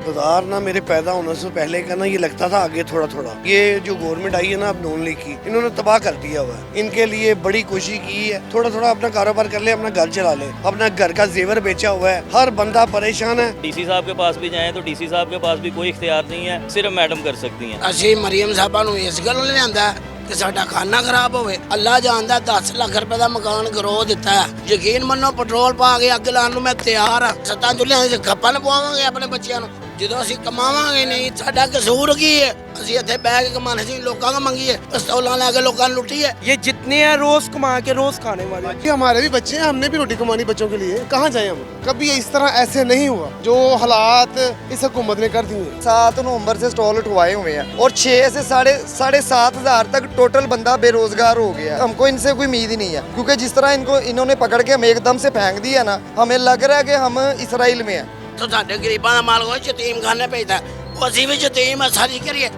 बाजार ना मेरे पैदा होने से पहले का ना ये लगता था आगे थोड़ा थोड़ा। ये जो गवर्नमेंट आई है ना अब नून लीग की, इन्होंने तबाह कर दिया हुआ है। इनके लिए बड़ी कोशिश की है, थोड़ा थोड़ा अपना कारोबार कर ले, अपना घर चला ले, अपना घर का जेवर बेचा हुआ है, हर बंदा परेशान है। डीसी साहब के पास भी जाएं तो डीसी साहब के पास भी कोई इख्तियार नहीं है, सिर्फ मैडम कर सकती हैं। ਅਸੀਂ ਮਰੀਮ ਸਾਹਿਬਾ ਨੂੰ ਇਸ ਗੱਲ ਲਈ ਲਿਆਂਦਾ ਕਿ ਸਾਡਾ ਖਾਨਾ ਖਰਾਬ ਹੋਵੇ। ਅੱਲਾ ਜਾਣਦਾ 10 ਲੱਖ ਰੁਪਏ ਦਾ ਮਕਾਨ ਗਰੋ ਦਿੱਤਾ ਹੈ। ਯਕੀਨ ਮੰਨੋ ਪੈਟਰੋਲ ਪਾ ਕੇ ਅੱਗ ਲਾਉਣ ਨੂੰ ਮੈਂ ਤਿਆਰ ਹਾਂ। ਸੱਤਾਂ ਚੁੱਲ੍ਹਿਆਂ 'ਚ ਖੱਪਾਂ ਪਵਾਵਾਂਗੇ ਆਪਣੇ ਬੱਚਿਆਂ ਨੂੰ ਜਦੋਂ ਅਸੀਂ ਕਮਾਵਾਂਗੇ ਨਹੀਂ। ਸਾਡਾ ਕਸੂਰ ਕੀ ਹੈ? ਅਸੀਂ ਇੱਥੇ ਬਹਿ ਕੇ ਕਮਾਣੇ ਸੀ, ਲੋਕਾਂ ਦਾ ਮੰਗੀਏ, ਪਿਸਤੌਲਾਂ ਲੈ ਕੇ ਲੋਕਾਂ ਨੂੰ ਲੁੱਟੀਏ। ये जितने हैं रोज कमा के रोज खाने वाले। कि हमारे भी बच्चे हैं, हमने भी रोटी कमानी बच्चों के लिए, कहाँ जाए हम? कभी इस तरह ऐसे नहीं हुआ जो हालात इस हुकूमत ने कर दिए। 7 नवंबर से स्टॉल उठवाए हुए हैं और 6 से साढ़े 7,000 तक टोटल बंदा बेरोजगार हो गया। हमको इनसे कोई उम्मीद ही नहीं है, क्योंकि जिस तरह इन्होंने पकड़ के हमें एकदम से फेंक दिया ना, हमें लग रहा है कि हम इसराइल में हैं। तो ਸਾਡੇ ਗਰੀਬਾਂ ਦਾ ਮਾਲ ਕੋਈ ਯਤੀਮ ਖਾਨੇ ਭੇਜਦਾ, ਉਹ ਅਸੀਂ ਵੀ ਯਤੀਮ ਆ, ਸਾਰੀ ਕਰੀਏ।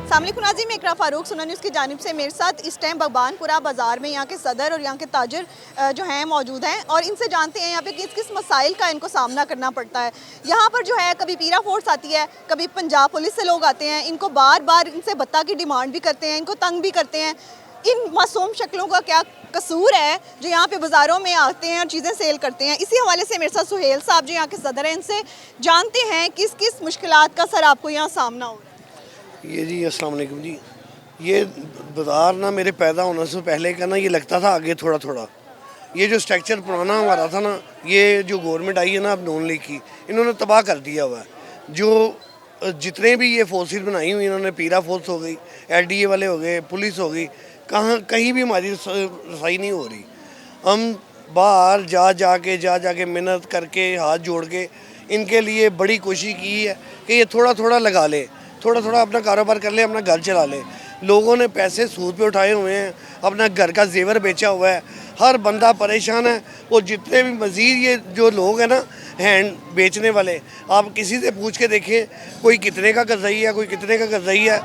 सामने नाज़रीन, मैं इकरा फारूक सुना न्यूज़ की जानिब से मेरे साथ इस टाइम भगवानपुरा बाज़ार में यहाँ के सदर और यहाँ के ताजर जो हैं मौजूद हैं और इनसे जानते हैं यहाँ पे किस किस मसाइल का इनको सामना करना पड़ता है। यहाँ पर जो है कभी पीरा फोर्स आती है, कभी पंजाब पुलिस से लोग आते हैं, इनको बार बार इनसे भत्ता की डिमांड भी करते हैं, इनको तंग भी करते हैं। इन मासूम शक्लों का क्या कसूर है जो यहाँ पे बाज़ारों में आते हैं और चीज़ें सेल करते हैं? इसी हवाले से मेरे साथ सुहेल साहब जो यहाँ के सदर हैं, इनसे जानते हैं किस किस मुश्किलात का सर आपको यहाँ सामना हो रहा है। ये जी अस्सलाम वालेकुम जी, ये बाजार ना मेरे पैदा होने से पहले का ना ये लगता था आगे थोड़ा थोड़ा। ये जो स्ट्रक्चर पुराना हमारा था ना, ये जो गवर्नमेंट आई है ना अब नून लीग की, इन्होंने तबाह कर दिया हुआ है। जो जितने भी ये फोर्सेस बनाई हुई इन्होंने, पीरा फोर्स हो गई, LDA वाले हो गए, पुलिस हो गई, कहीं भी हमारी रसाई नहीं हो रही। हम बाहर जा के मेहनत करके हाथ जोड़ के इनके लिए बड़ी कोशिश की है कि ये थोड़ा थोड़ा लगा ले, थोड़ा थोड़ा अपना कारोबार कर ले, अपना घर चला ले। लोगों ने पैसे सूद पे उठाए हुए हैं, अपना घर का जेवर बेचा हुआ है, हर बंदा परेशान है। और जितने भी मज़ीद ये जो लोग हैं ना हैंड बेचने वाले, आप किसी से पूछ के देखें कोई कितने का कर्ज़ई है, कोई कितने का कर्ज़ई है।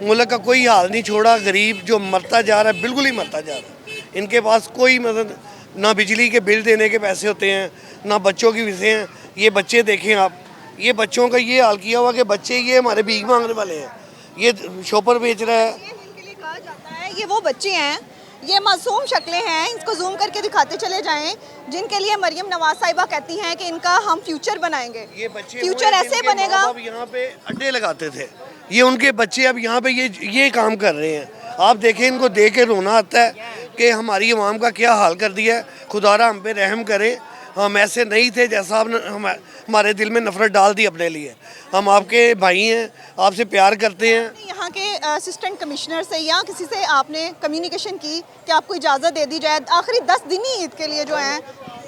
मुल्क का कोई हाल नहीं छोड़ा, गरीब जो मरता जा रहा है, बिल्कुल ही मरता जा रहा है। इनके पास कोई मतलब ना बिजली के बिल देने के पैसे होते हैं, ना बच्चों की फीसें हैं। ये बच्चे देखें आप, ये बच्चों का ये हाल किया हुआ कि बच्चे ये हमारे भीख मांगने वाले हैं, ये शॉपर बेच रहा है। इनके लिए कहा जाता है ये वो बच्चे हैं, ये मासूम शक्लें हैं, इसको जूम करके दिखाते चले जाएं, जिनके लिए मरियम नवाज साहिबा कहती हैं कि इनका हम फ्यूचर बनाएंगे। ये बच्चे फ्यूचर ऐसे बनेगा। अब यहाँ पे अड्डे लगाते थे, ये उनके बच्चे अब यहाँ पे ये काम कर रहे हैं। आप देखें, इनको देख के रोना आता है कि हमारी आवाम का क्या हाल कर दिया है। खुदारा हम पे रहम करे, हम ऐसे नहीं थे जैसा आपने हमारे दिल में नफरत डाल दी अपने लिए। हम आपके भाई हैं, आपसे प्यार करते हैं। यहाँ के असिस्टेंट कमिश्नर से या किसी से आपने कम्युनिकेशन की कि आपको इजाज़त दे दी जाए? आखिरी 10 दिन ही ईद के लिए जो हैं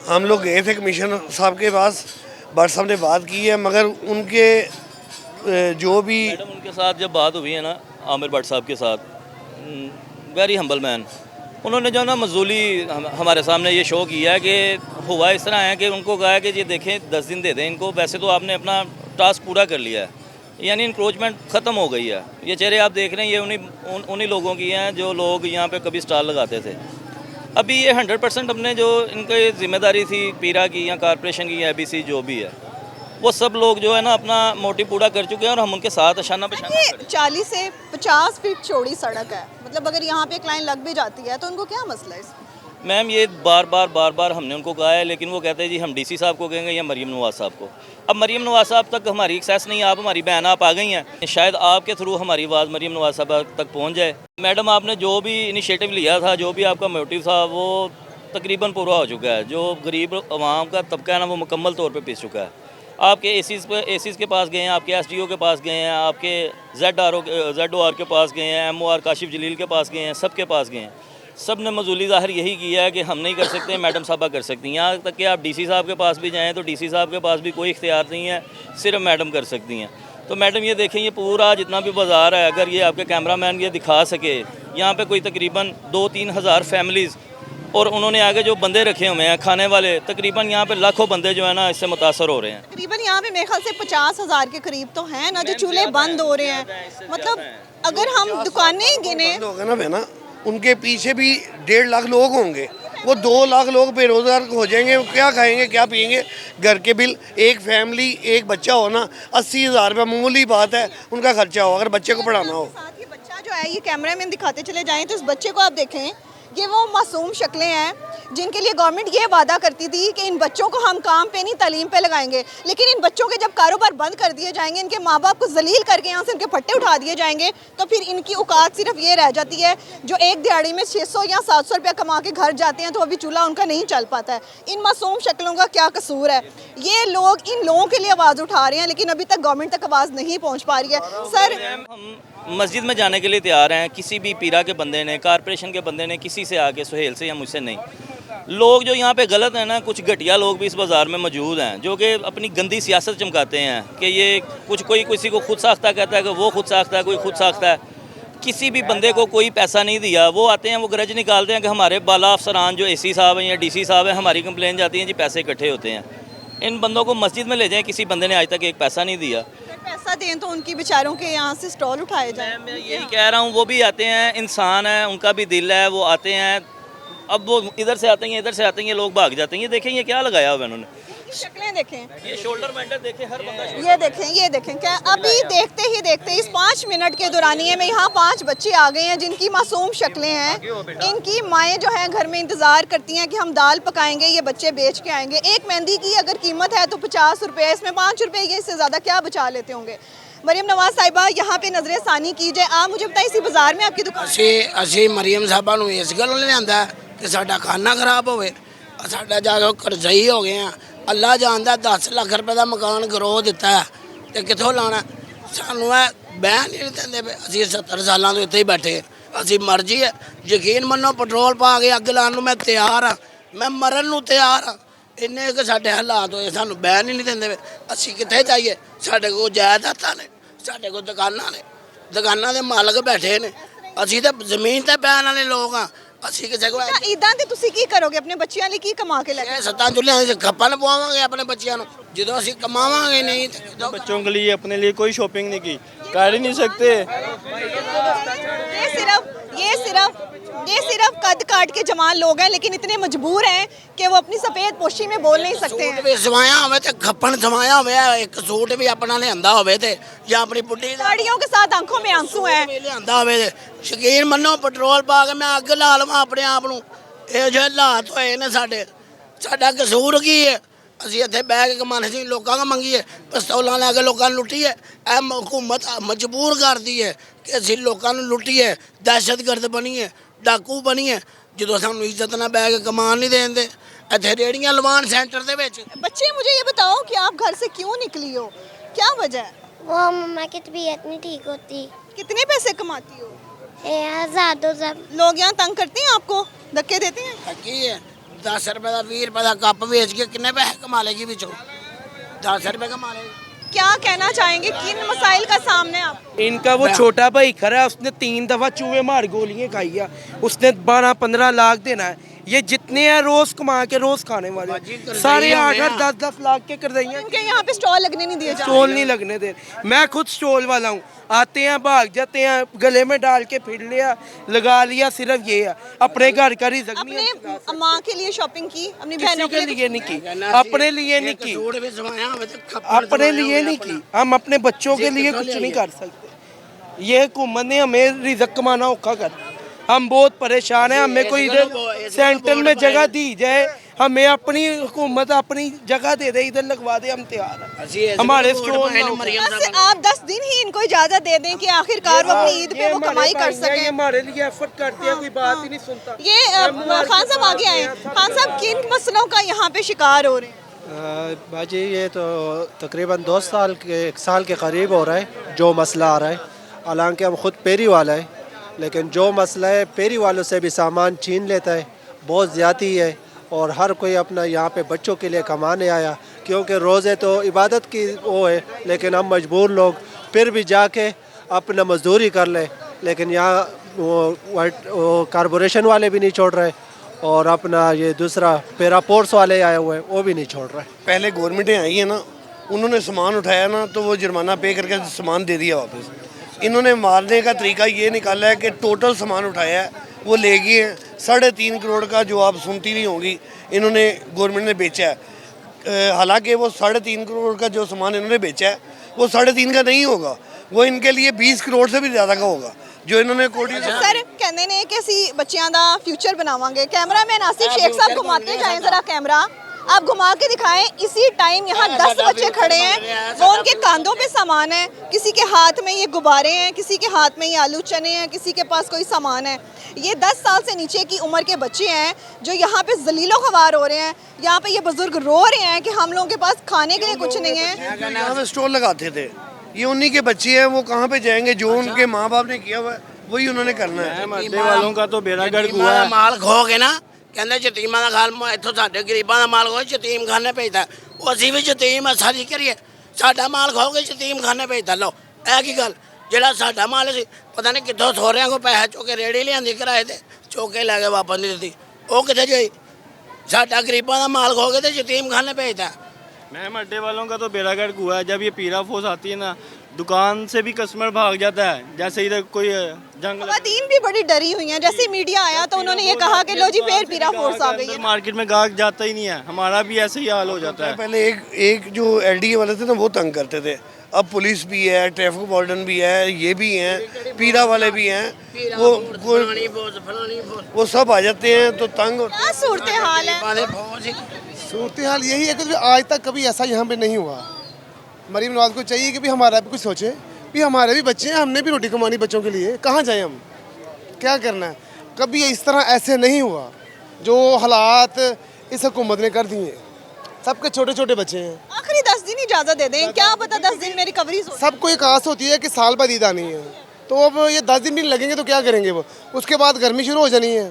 हम लोग गए थे कमिश्नर साहब के पास, भट्ट साहब ने बात की है, मगर उनके जो भी मैडम उनके साथ जब बात हुई है ना, आमिर भट्ट साहब के साथ, वेरी हम्बल मैन, उन्होंने जो ना मजदूरी हमारे सामने ये शो किया है कि हुआ इस तरह है कि उनको कहा है कि ये देखें 10 दिन दे दें इनको, वैसे तो आपने अपना टास्क पूरा कर लिया है, यानी इंक्रोचमेंट ख़त्म हो गई है। ये चेहरे आप देख रहे हैं, ये उन्हीं लोगों की हैं जो लोग यहाँ पे कभी स्टॉल लगाते थे। अभी ये 100% अपने जो इनकी ज़िम्मेदारी थी पीरा की या कॉरपोरेशन की या ABC जो भी है, वो सब लोग जो है ना अपना मोटिव पूरा कर चुके हैं और हम उनके साथ अशाना पशाना ये 40 से 50 फीट चौड़ी सड़क है, मतलब अगर यहाँ पे एक लाइन लग भी जाती है तो उनको क्या मसला है इसमें? मैम ये बार बार हमने उनको कहा है, लेकिन वो कहते हैं जी हम DC साहब को कहेंगे या मरीम नवाज साहब को। अब मरीम नवाज साहब तक हमारी एक्सेस नहीं है, आप हमारी बहन आप आ गई हैं, शायद आपके थ्रू हमारी आवाज़ मरीम नवाज साहब तक पहुंच जाए। मैडम आपने जो भी इनिशिएटिव लिया था, जो भी आपका मोटिव था, वो तकरीबन पूरा हो चुका है। जो गरीब आवाम का तबका है ना, वो मुकम्मल तौर पर पिस चुका है। आपके एसीज़ के पास गए हैं, आपके SDO के पास गए हैं, आपके ZOR के पास गए हैं, MOR काशिफ जलील के पास गए हैं, सब के पास गए हैं। सब ने मजूली ज़ाहिर यही किया है कि हम नहीं कर सकते, मैडम साहबा कर सकती हैं। यहाँ तक कि आप DC साहब के पास भी जाएँ तो DC साहब के पास भी कोई इख्तियार नहीं है, सिर्फ मैडम कर सकती हैं। तो मैडम ये देखें, ये पूरा जितना भी बाज़ार है, अगर ये आपके कैमरामैन ये दिखा सके, यहाँ पे कोई तकरीबन 2-3 हज़ार फैमिलीज़ और उन्होंने आगे जो बंदे रखे हुए हैं खाने वाले, तकरीबन यहाँ पे लाखों बंदे जो है ना इससे मुतासर हो रहे हैं। तकरीबन यहाँ पे मेरे ख्याल से 50,000 के करीब तो हैं ना जो चूल्हे बंद हो रहे हैं। मतलब अगर हम दुकानें गिने लोग हैं ना, उनके पीछे भी 1.5 लाख लोग होंगे। वो 2 लाख लोग बेरोजगार हो जाएंगे, वो क्या खाएंगे क्या पिएंगे। घर के बिल, एक फैमिली एक बच्चा हो ना 80,000 रुपये मामूली बात है उनका खर्चा हो, अगर बच्चे को पढ़ाना हो। साथ ही बच्चा जो है, ये कैमरा में दिखाते चले जाएं तो इस बच्चे को आप देखें, ये वो मासूम शक्लें हैं जिनके लिए गवर्नमेंट ये वादा करती थी कि इन बच्चों को हम काम पे नहीं तालीम पे लगाएंगे, लेकिन इन बच्चों के जब कारोबार बंद कर दिए जाएंगे, इनके माँ बाप को जलील करके यहाँ से इनके फट्टे उठा दिए जाएंगे, तो फिर इनकी औकात सिर्फ ये रह जाती है जो एक दिहाड़ी में 600 या 700 रुपया कमा के घर जाते हैं तो अभी चूल्हा उनका नहीं चल पाता है। इन मासूम शक्लों का क्या कसूर है? ये लोग इन लोगों के लिए आवाज़ उठा रहे हैं, लेकिन अभी तक गवर्नमेंट तक आवाज़ नहीं पहुँच पा रही है। सर, हम मस्जिद में जाने के लिए तैयार हैं, किसी भी पीरा के बंदे ने, कारपोरेशन के बंदे ने, किसी से आके, सुहेल से या मुझसे नहीं। लोग जो यहाँ पे गलत हैं ना, कुछ घटिया लोग भी इस बाज़ार में मौजूद हैं जो कि अपनी गंदी सियासत चमकाते हैं कि ये कुछ, कोई किसी को खुद साख्ता कहता है कि वो खुद साख्ता है, कोई खुद साख्ता है। किसी भी बंदे को कोई पैसा नहीं दिया, वो आते हैं, वो गरज निकालते हैं कि हमारे बाला अफसरान जो AC साहब हैं या DC साहब हैं, हमारी कंप्लेन जाती है जी पैसे इकट्ठे होते हैं। इन बंदों को मस्जिद में ले जाएं, किसी बंदे ने आज तक एक पैसा नहीं दिया। पैसा दें तो उनकी बेचारों के यहाँ से स्टॉल उठाए जाएं। मैं यही कह रहा हूँ, वो भी आते हैं, इंसान है, उनका भी दिल है, वो आते हैं। अब वो इधर से आते हैं, इधर से आते हैं, ये लोग भाग जाते हैं। ये देखें, ये क्या लगाया हुआ है उन्होंने, शक्लें देखें, ये शोल्डर मेंटर देखें, हर बंदा ये देखें क्या अभी देखते ही देखते इस 5 मिनट के दौरानिए में यहाँ 5 बच्चे आ गए हैं जिनकी मासूम शक्लें हैं। इनकी माएँ जो हैं घर में इंतज़ार करती हैं कि हम दाल पकाएंगे, ये बच्चे बेच के आएंगे। एक मेहंदी की अगर कीमत है तो 50 रुपये, इसमें 5 रुपये, ये इससे ज़्यादा क्या बचा लेते होंगे। मरियम नवाज साहिबा, यहाँ पे नजर सानी कीजिए। आप मुझे बताइए, इसी बाजार में आपकी दुकान? ਅਸੀਂ ਮਰੀਮ ਸਾਹਿਬਾ ਨੂੰ ਇਸ ਗੱਲ ਲਈ ਲਿਆਂਦਾ ਕਿ ਸਾਡਾ ਖਾਣਾ ਖਰਾਬ ਹੋਵੇ। ਸਾਡਾ ਜਾ ਕੇ ਕਰਜ਼ਈ ਹੋ ਗਏ ਆ। ਅੱਲਾ ਜਾਣਦਾ 10 ਲੱਖ ਰੁਪਏ ਦਾ ਮਕਾਨ ਗਰੋ ਦਿੱਤਾ ਤੇ ਕਿੱਥੋਂ ਲਾਣਾ। ਸਾਨੂੰ ਇਹ ਬਹਿਣ ਨਹੀਂ ਦਿੰਦੇ ਪਏ। ਅਸੀਂ 70 ਸਾਲਾਂ ਤੋਂ ਇੱਥੇ ਹੀ ਬੈਠੇ। ਅਸੀਂ ਮਰਜ਼ੀ ਹੈ, ਯਕੀਨ ਮੰਨੋ, ਪੈਟਰੋਲ ਪਾ ਕੇ ਅੱਗ ਲਾਉਣ ਨੂੰ ਮੈਂ ਤਿਆਰ ਹਾਂ, ਮੈਂ ਮਰਨ ਨੂੰ ਤਿਆਰ ਹਾਂ। ਇੰਨੇ ਕਿ ਸਾਡੇ ਹਾਲਾਤ ਹੋਏ, ਸਾਨੂੰ ਬਹਿਣ ਹੀ ਨਹੀਂ ਦਿੰਦੇ ਪਏ। ਅਸੀਂ ਕਿੱਥੇ ਜਾਈਏ? ਸਾਡੇ ਕੋਲ ਜਾਇਦਾਦਾਂ ਨੇ, ਸਾਡੇ ਕੋਲ ਦੁਕਾਨਾਂ ਨੇ, ਦੁਕਾਨਾਂ ਦੇ ਮਾਲਕ ਬੈਠੇ ਨੇ। ਅਸੀਂ ਤਾਂ ਜ਼ਮੀਨ ਤੇ ਬਹਿਣ ਵਾਲੇ ਲੋਕ ਹਾਂ। ਅਸੀਂ ਕਿਸੇ ਕੋਲ ईदां ते तुसी की करोगे? अपने बच्चियां ਲਈ ਕੀ ਕਮਾ ਕੇ ਲੈ ਕੇ? ਇਹ ਸੱਤਾਂ ਚੁੱਲ੍ਹਿਆਂ ਦੇ ਖੱਪਣ ਪਵਾਵਾਂਗੇ ਆਪਣੇ ਬੱਚਿਆਂ ਨੂੰ। ਜਦੋਂ ਅਸੀਂ ਕਮਾਵਾਂਗੇ नहीं तो बच्चों के लिए अपने लिए कोई शॉपिंग नहीं की, कर ही नहीं सकते। ये सिर्फ कद काट के जवान लोग हैं, लेकिन इतने मजबूर हैं कि वो अपनी सफेद पोशी में बोल नहीं सकते सूट हैं। भी सवाया होवे ते खप्पन सवाया होवे, एक सूट भी अपना लियांदा होवे ते या अपनी बुढ़ी दा साड़ियों के साथ आंखों में आंसू हैं। भी लियांदा होवे ते यकीन मन्नो पेट्रोल पा के मैं अग ला लवां अपने आप ਨੂੰ। ਇਹ ਜੋ ਹਾਲਾਤ ਹੋਏ ਨੇ ਸਾਡਾ ਕਸੂਰ ਕੀ ਹੈ? ਅਸੀਂ ਇੱਥੇ ਬਹਿ ਕੇ ਕਮਾਣੇ ਸੀ, ਲੋਕਾਂ ਕੋ ਮੰਗੀਏ, ਪਿਸਤੌਲਾਂ ਲੈ ਕੇ ਲੋਕਾਂ ਨੂੰ ਲੁੱਟੀਏ। ਇਹ ਹਕੂਮਤ ਮਜਬੂਰ ਕਰਦੀ ਹੈ ਕਿ ਅਸੀਂ ਲੋਕਾਂ ਨੂੰ ਲੁੱਟੀਏ, ਦਹਿਸ਼ਤਗਰਦ ਬਣੀਏ, ਡਾਕੂ ਬਣੀਏ। ਜਦੋਂ ਸਾਨੂੰ ਇੱਜ਼ਤ ਨਾਲ ਬਹਿ ਕੇ ਕਮਾਣ ਨਹੀਂ ਦੇਂਦੇ, ਇੱਥੇ ਰੇੜੀਆਂ ਲਵਾਨ सेंटर ਦੇ ਵਿੱਚ। बच्चे, मुझे ये बताओ कि आप घर से क्यों निकली हो, क्या वजह है? वो मम्मा की तबीयत नहीं ठीक होती। कितने पैसे कमाती हो? 1000-2000। लोग यहाँ तंग करते हैं आपको, धक्के देते हैं? ਕੀ ਹੈ 10 ਰੁਪਏ ਦਾ 20 ਰੁਪਏ ਦਾ ਕੱਪ ਵੇਚ ਕੇ ਕਿੰਨੇ ਪੈਸੇ ਕਮਾ ਲੇਗੀ ਵਿੱਚੋਂ? 10 ਰੁਪਏ ਕਮਾ ਲੇਗੀ। क्या कहना चाहेंगे, किन मसाइल का सामने आप? इनका वो छोटा भाई खरा है, उसने 3 दफ़ा चूहे मार गोलियां खाई है, उसने 12-15 लाख देना है। ये जितने हैं रोज कमा के रोज खाने वाले सारे 8-8, 10-10 लाख के कर रही हैं। इनके यहाँ पे स्टॉल लगने नहीं दिए जा रहे। स्टॉल नहीं लगने दे। मैं खुद स्टॉल वाला हूँ, आते हैं भाग जाते हैं, गले में डाल के फिर लिया, लगा लिया। सिर्फ ये है, अपने घर का रिज़्क़ नहीं है। अपने माँ के लिए शॉपिंग की, अपनी बहनों किसी के लिए नहीं की, अपने लिए नहीं की, सूट भी सवाया होवे ते खप्पन अपने लिए नहीं की। हम अपने बच्चों के लिए कुछ नहीं कर सकते। ये हुकूमत ने हमें रिज़्क़ कमाना औखा कर, हम बहुत परेशान हैं। हमें कोई इधर सेंटर में जगह दी जाए, हमें अपनी हुकूमत अपनी जगह दे दे, इधर लगवा दे, हम तैयार हैं। हमारे स्टोर बस आप 10 दिन ही इनको इजाजत दे दें कि आखिरकार वो अपनी ईद पे वो कमाई कर सकें। हमारे लिए एफर्ट करते हैं, कोई बात ही नहीं सुनता। ये खान साहब आगे आए। खान साहब, किन मसलों का यहाँ पे शिकार हो रहे हैं? बाजी ये तो तकरीबन 1 साल के करीब हो रहा है जो मसला आ रहा है। हालांकि हम ख़ुद पेरी वाला है, लेकिन जो मसला है पेरी वालों से भी सामान छीन लेता है, बहुत ज़्यादती है। और हर कोई अपना यहाँ पे बच्चों के लिए कमाने आया, क्योंकि रोज़े तो इबादत की वो है, लेकिन हम मजबूर लोग फिर भी जाके अपना मजदूरी कर ले। लेकिन यहाँ वो कॉरपोरेशन वाले भी नहीं छोड़ रहे, और अपना ये दूसरा पैरापोर्ट्स वाले आए हुए हैं वो भी नहीं छोड़ रहे। पहले गवर्नमेंटें आई है ना, उन्होंने सामान उठाया ना तो वो जुर्माना पे करके सामान दे दिया वापस। इन्होंने मारने का तरीका ये निकाला है कि टोटल सामान उठाया है, वो ले गए हैं। 3.5 करोड़ का जो आप सुनती नहीं होंगी इन्होंने गवर्नमेंट ने बेचा है। हालांकि वो 3.5 करोड़ का जो सामान इन्होंने बेचा है वो 3.5 का नहीं होगा, वो इनके लिए 20 करोड़ से भी ज़्यादा का होगा जो इन्होंने कोटी। सर कहते ने कि ਅਸੀਂ ਬੱਚਿਆਂ ਦਾ फ्यूचर बनावांगे। कैमरामैन आसिफ शेख साहब घुमाते जाएं जरा कैमरा, आप घुमा के दिखाएं। इसी टाइम यहाँ 10 बच्चे खड़े हैं, वो उनके कांधों पे सामान है, किसी के हाथ में ये गुब्बारे हैं, किसी के हाथ में ये आलू चने हैं, किसी के पास कोई सामान है। ये 10 साल से नीचे की उम्र के बच्चे हैं जो यहाँ पे जलीलो ख्वार हो रहे हैं। यहाँ पे ये बुजुर्ग रो रहे हैं कि हम लोगों के पास खाने के लिए कुछ नहीं है। यहाँ पे स्टॉल लगाते थे, ये उन्हीं के बच्चे हैं, वो कहाँ पे जाएंगे? जो उनके माँ बाप ने किया हुआ है वही उन्होंने करना है। ਮਹੱਲੇ ਵਾਲੋਂ का तो बेड़ा गर्क हुआ है। माल खो के ना ਕਹਿੰਦੇ ਯਤੀਮਾਂ ਦਾ ਖਾਲ ਇੱਥੋਂ ਸਾਡੇ ਗਰੀਬਾਂ ਦਾ ਮਾਲ ਖੋ ਯਤੀਮ ਖਾਨੇ ਭੇਜਦਾ। ਉਹ ਅਸੀਂ ਵੀ ਯਤੀਮ ਆ, ਸਾਰੀ ਕਰੀਏ ਸਾਡਾ ਮਾਲ ਖੋ ਕੇ ਯਤੀਮ ਖਾਨੇ ਭੇਜਦਾ। ਲਓ ਇਹ ਕੀ ਗੱਲ, ਜਿਹੜਾ ਸਾਡਾ ਮਾਲ ਸੀ ਪਤਾ ਨਹੀਂ ਕਿੱਥੋਂ ਸੋਹਰਿਆਂ ਕੋ ਪੈਸਾ ਚੁੱਕ ਕੇ ਰੇੜੀ ਲਿਆਂਦੀ ਕਿਰਾਏ ਤੇ, ਚੁੱਕ ਕੇ ਲੈ ਕੇ ਵਾਪਸ ਨਹੀਂ ਦਿੱਤੀ। ਉਹ ਕਿੱਥੇ ਗਈ? ਸਾਡਾ ਗਰੀਬਾਂ ਦਾ ਮਾਲ ਖੋ ਕੇ ਤੇ ਯਤੀਮ ਖਾਨੇ ਭੇਜਦਾ। मैम अड्डे वालों का तो बेड़ा गर्क हुआ है। जब ये पीरा फोस आती है ना, दुकान से भी कस्टमर भाग जाता है। जैसे इधर कोई जंग खवातीन भी बड़ी डरी हुई हैं। जैसे मीडिया आया तो उन्होंने ये कहा कि लो जी फिर पीरा फोर्स आ गई है। मार्केट में गाहक जाता ही नहीं है, हमारा भी ऐसे ही हाल हो जाता है। पहले एक जो एलडीए वाले थे ना वो तंग करते थे, अब पुलिस भी है, ट्रैफिक वार्डन भी है, ये भी हैं, पीरा वाले भी हैं, वो सब आ जाते हैं तो तंग। क्या सूरत हाल है? सूरत हाल यही है कि आज तक कभी ऐसा यहाँ पे नहीं हुआ। मरीम नवाज को चाहिए कि भी हमारा भी कुछ सोचे, भी हमारे भी बच्चे हैं, हमने भी रोटी कमानी बच्चों के लिए, कहाँ जाए हम, क्या करना है। कभी इस तरह ऐसे नहीं हुआ जो हालात इस हुकूमत ने कर दिए। सबके छोटे छोटे बच्चे हैं। आखिरी 10 दिन इजाजत दे दें, क्या पता 10 दिन में रिकवरी हो। सबको एक आस होती है कि साल बाद ईद आनी है, तो अब ये 10 दिन भी लगेंगे तो क्या करेंगे वो, उसके बाद गर्मी शुरू हो जानी है,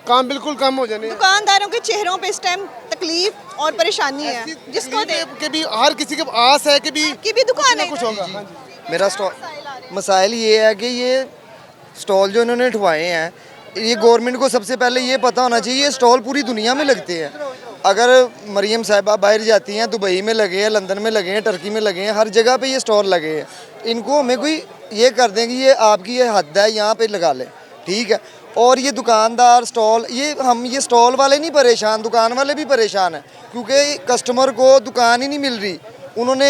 काम बिल्कुल कम हो जाने। दुकानदारों के चेहरों पे इस टाइम तकलीफ और परेशानी है, जिसको कि भी हर किसी के आस है कि भी दुकान है कुछ होगा। मेरा स्टॉल मसाइल ये है कि ये स्टॉल जो इन्होंने उठवाए हैं, ये गवर्नमेंट को सबसे पहले ये पता होना चाहिए ये स्टॉल पूरी दुनिया में लगते हैं। अगर मरीम साहिबा बाहर जाती हैं, दुबई में लगे हैं, लंदन में लगे हैं, टर्की में लगे हैं, हर जगह पे ये स्टॉल लगे हैं। इनको हमें कोई ये कर दें कि ये आपकी ये हद है, यहाँ पे लगा लें, ठीक है। और ये दुकानदार स्टॉल, ये स्टॉल वाले नहीं परेशान, दुकान वाले भी परेशान हैं, क्योंकि कस्टमर को दुकान ही नहीं मिल रही। उन्होंने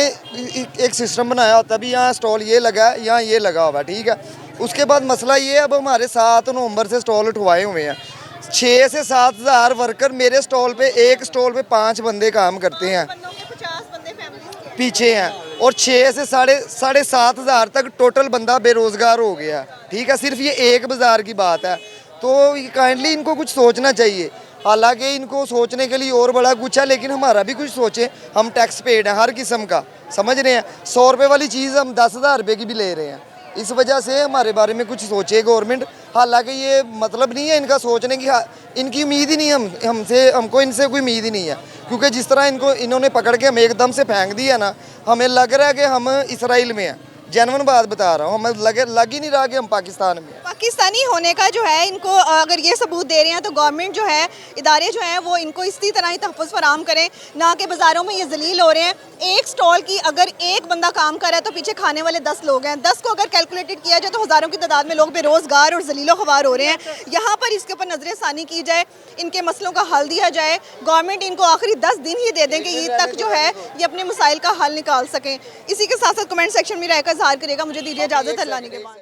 एक सिस्टम बनाया होता है, भी यहाँ स्टॉल ये लगा है, यहाँ ये लगा हुआ है, ठीक है। उसके बाद मसला ये, अब हमारे 7 नवंबर से स्टॉल उठवाए हुए हैं, 6 से 7 हज़ार वर्कर मेरे स्टॉल पे, एक स्टॉल पे 5 बंदे काम करते हैं, पीछे हैं, और 6 से साढ़े 7 हज़ार तक टोटल बंदा बेरोज़गार हो गया, ठीक है। सिर्फ ये एक बाज़ार की बात है, तो काइंडली इनको कुछ सोचना चाहिए। हालांकि इनको सोचने के लिए और बड़ा कुछ है, लेकिन हमारा भी कुछ सोचें। हम टैक्स पेड हैं हर किस्म का, समझ रहे हैं। 100 रुपये वाली चीज़ हम 10,000 रुपये की भी ले रहे हैं, इस वजह से हमारे बारे में कुछ सोचे गवर्नमेंट। हालांकि ये मतलब नहीं है इनका सोचने की, इनकी उम्मीद ही नहीं है हमको इनसे कोई उम्मीद ही नहीं है, क्योंकि जिस तरह इन्होंने पकड़ के हमें एकदम से फेंक दिया ना, हमें लग रहा है कि हम इसराइल में हैं। जेन्युइन बात बता रहा हूँ, हमें लग ही नहीं रहा कि हम पाकिस्तान में हैं। पाकिस्तानी होने का जो है इनको अगर ये सबूत दे रहे हैं तो गवर्नमेंट जो है, इदारे जो हैं वो इनको इसी तरह ही तहफ़्फ़ुज़ फराहम करें, ना कि बाज़ारों में ये जलील हो रहे हैं। एक स्टॉल की अगर एक बंदा काम कर रहा है तो पीछे खाने वाले 10 लोग हैं। 10 को अगर कैलकुलेटेड किया जाए तो हज़ारों की तादाद में लोग बेरोज़गार और जलीलो ख्वार हो रहे हैं। यहाँ पर इसके ऊपर नजर षानी की जाए, इनके मसलों का हल दिया जाए। गवर्नमेंट इनको आखिरी 10 दिन ही दे दें कि ईद तक जो है ये अपने मसाइल का हल निकाल सकें। इसी के साथ साथ कमेंट सेक्शन में राय का इज़हार करेगा। मुझे दीजिए इजाज़त, अल्लाह ने के बाद।